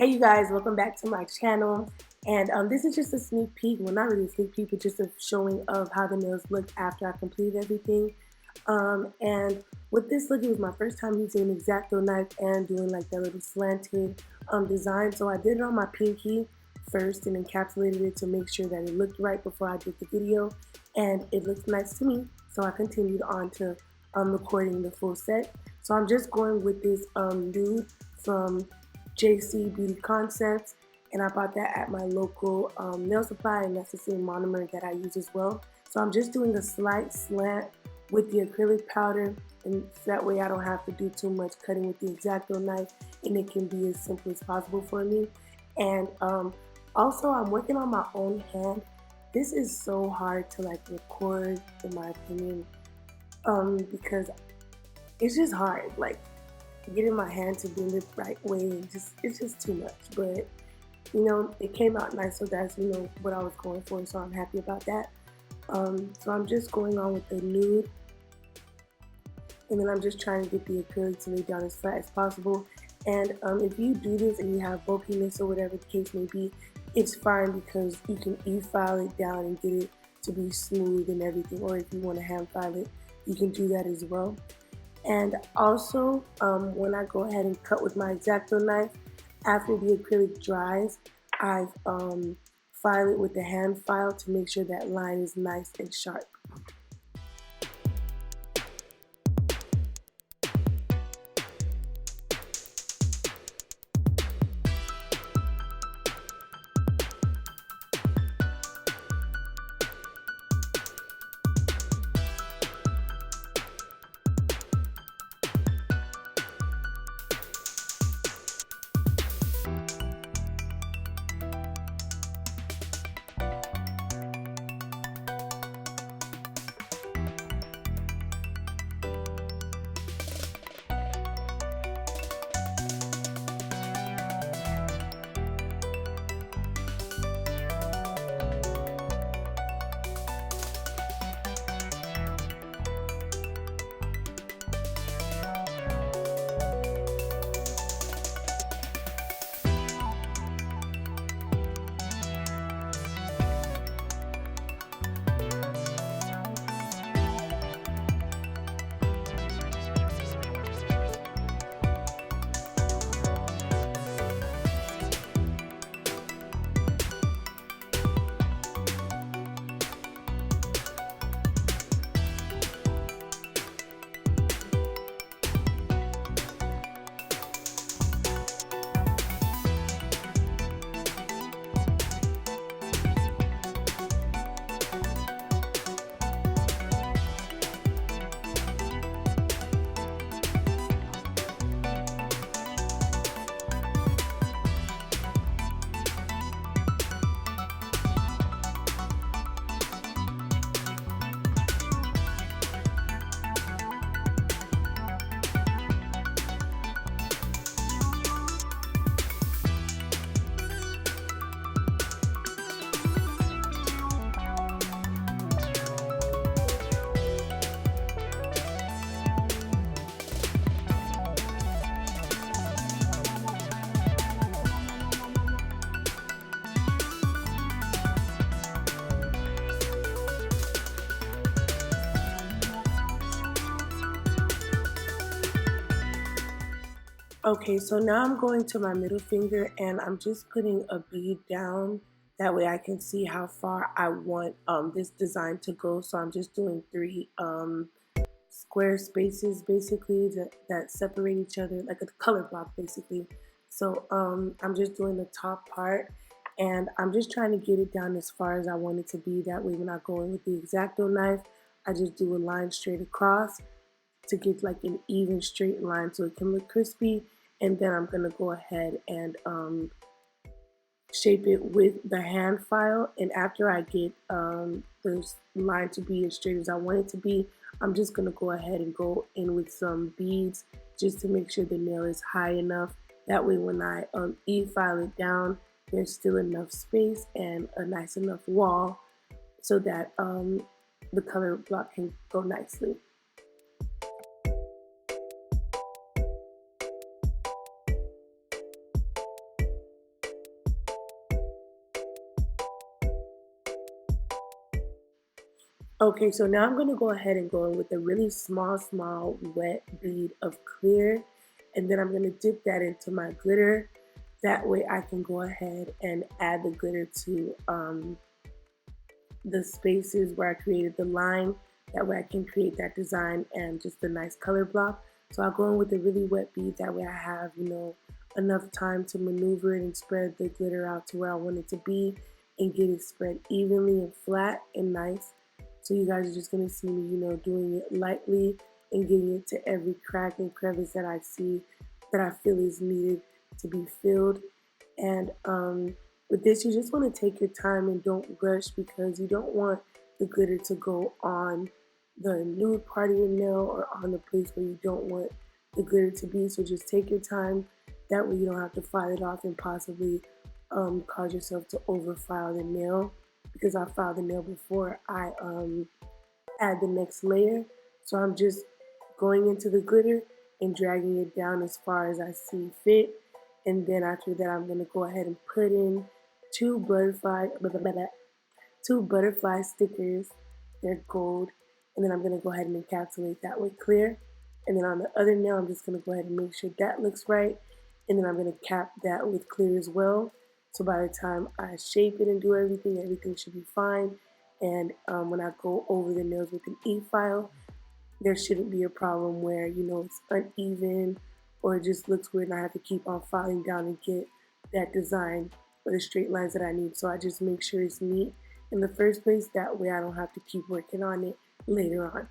Hey you guys, welcome back to my channel. And this is just a sneak peek, well not really a sneak peek, but just a showing of how the nails look after I completed everything. And with this look, it was my first time using an X-Acto knife and doing like that little slanted design. So I did it on my pinky first and encapsulated it to make sure that it looked right before I did the video. And it looked nice to me, so I continued on to recording the full set. So I'm just going with this nude from JC Beauty Concepts, and I bought that at my local nail supply, and that's the same monomer that I use as well. So I'm just doing a slight slant with the acrylic powder, and that way I don't have to do too much cutting with the X-Acto knife, and it can be as simple as possible for me. And also I'm working on my own hand. This is so hard to like record, in my opinion, because it's just hard. Like, getting my hand to bend it the right way, and it's just too much. But you know, it came out nice, so that's what I was going for. So I'm happy about that. So I'm just going on with the nude, and then I'm just trying to get the acrylic to lay down as flat as possible. And if you do this and you have bulkiness or whatever the case may be, it's fine because you can e-file it down and get it to be smooth and everything. Or if you want to hand file it, you can do that as well. And also, when I go ahead and cut with my X-Acto knife, after the acrylic dries, I file it with the hand file to make sure that line is nice and sharp. Okay, so now I'm going to my middle finger and I'm just putting a bead down. That way I can see how far I want this design to go. So I'm just doing 3 square spaces basically that separate each other, like a color block basically. So I'm just doing the top part, and I'm just trying to get it down as far as I want it to be. That way when I go in with the X-Acto knife, I just do a line straight across to get like an even straight line so it can look crispy. And then I'm gonna go ahead and shape it with the hand file. And after I get the line to be as straight as I want it to be, I'm just gonna go ahead and go in with some beads just to make sure the nail is high enough. That way when I e-file it down, there's still enough space and a nice enough wall so that the color block can go nicely. Okay, so now I'm gonna go ahead and go in with a really small wet bead of clear, and then I'm gonna dip that into my glitter. That way I can go ahead and add the glitter to the spaces where I created the line. That way I can create that design and just a nice color block. So I'll go in with a really wet bead. That way I have, enough time to maneuver it and spread the glitter out to where I want it to be and get it spread evenly and flat and nice. So you guys are just going to see me, doing it lightly and getting it to every crack and crevice that I see that I feel is needed to be filled. And with this, you just want to take your time and don't rush because you don't want the glitter to go on the nude part of your nail or on the place where you don't want the glitter to be. So just take your time. That way you don't have to file it off and possibly cause yourself to over file the nail, because I filed the nail before I add the next layer. So I'm just going into the glitter and dragging it down as far as I see fit. And then after that, I'm gonna go ahead and put in two butterfly, two butterfly stickers. They're gold. And then I'm gonna go ahead and encapsulate that with clear. And then on the other nail, I'm just gonna go ahead and make sure that looks right. And then I'm gonna cap that with clear as well. So by the time I shape it and do everything, everything should be fine. And when I go over the nails with an E-file, there shouldn't be a problem where, it's uneven or it just looks weird and I have to keep on filing down and get that design or the straight lines that I need. So I just make sure it's neat in the first place. That way I don't have to keep working on it later on.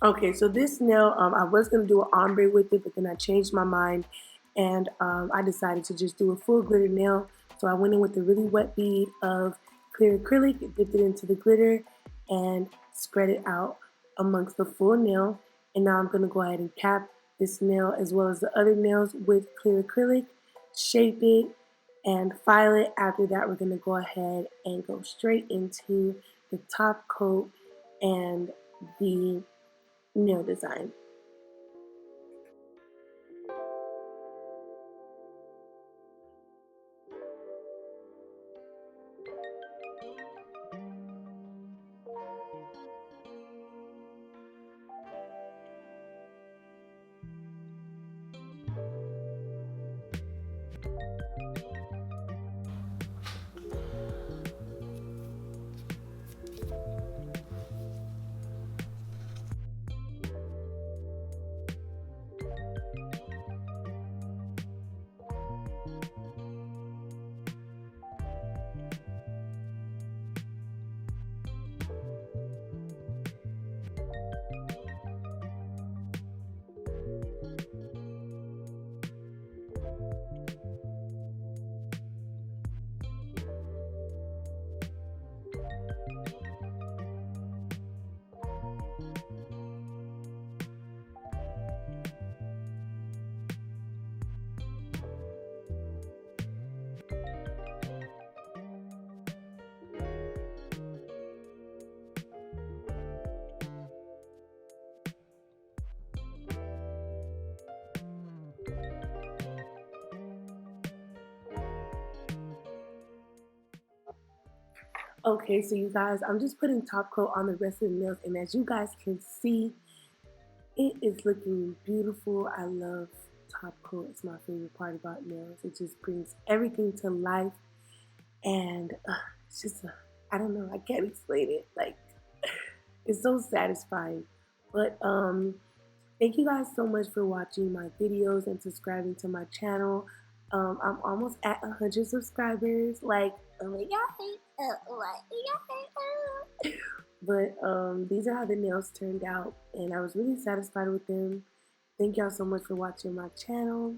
Okay, so this nail, I was gonna do an ombre with it, but then I changed my mind and I decided to just do a full glitter nail. So I went in with a really wet bead of clear acrylic, dipped it into the glitter, and spread it out amongst the full nail. And now I'm gonna go ahead and cap this nail as well as the other nails with clear acrylic, shape it, and file it. After that, we're gonna go ahead and go straight into the top coat and the nail design. Okay, so you guys, I'm just putting top coat on the rest of the nails, and as you guys can see, it is looking beautiful. I love top coat. It's my favorite part about nails. It just brings everything to life, and it's just, I don't know, I can't explain it. Like, it's so satisfying. But thank you guys so much for watching my videos and subscribing to my channel. I'm almost at 100 subscribers. Like, oh my god, oh my god. But these are how the nails turned out, and I was really satisfied with them. Thank y'all so much for watching my channel,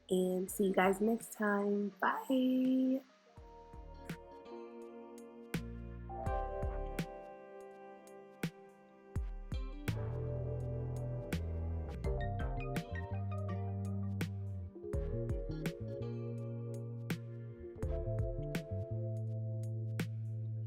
and see you guys next time. Bye.